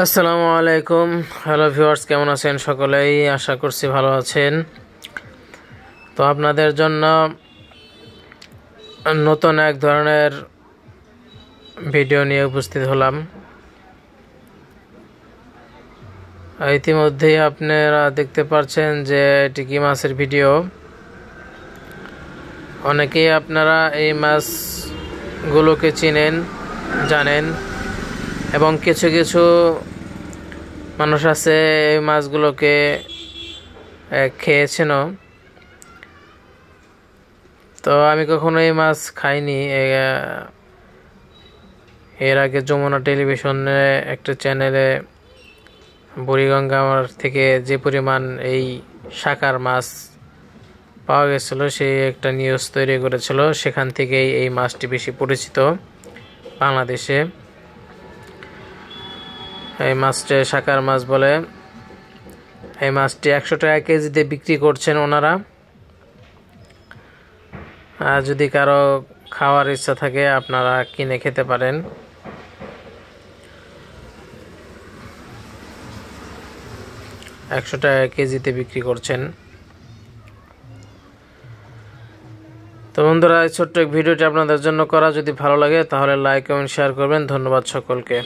আসসালামু আলাইকুম। Hello viewers, কেমন আছেন সকলেই? আশা করছি ভালো আছেন। তো আপনাদের জন্য নতুন এক ধরনের ভিডিও নিয়ে উপস্থিত হলাম। ইতিমধ্যেই আপনারা দেখতে পাচ্ছেন যে এটি কি মাছের ভিডিও। অনেকেই আপনারা এই মাছগুলোকে চিনেন, জানেন, এবং কিছু কিছু মানুষ আছে এই মাছগুলোকে খেয়েছেনও। তো আমি কখনো এই মাছ খাইনি। এর আগে যমুনা টেলিভিশনে একটা চ্যানেলে বুড়িগঙ্গা থেকে যে পরিমাণ এই শাকার মাছ পাওয়া গেছিল, সেই একটা নিউজ তৈরি করেছিল। সেখান থেকেই এই মাছটি বেশি পরিচিত বাংলাদেশে। এই মাছটি শাকার মাছ বলে। এই মাছটি 100 টাকা কেজিতে বিক্রি করছেন ওনারা। আর যদি কারো খাওয়ার ইচ্ছা থাকে আপনারা কিনে খেতে পারেন। $100 কেজিতে বিক্রি করছেন। তো বন্ধুরা, এই ছোট্ট ভিডিওটি আপনাদের জন্য করা। যদি ভালো লাগে তাহলে লাইক, কমেন্ট, শেয়ার করবেন। ধন্যবাদ সকলকে।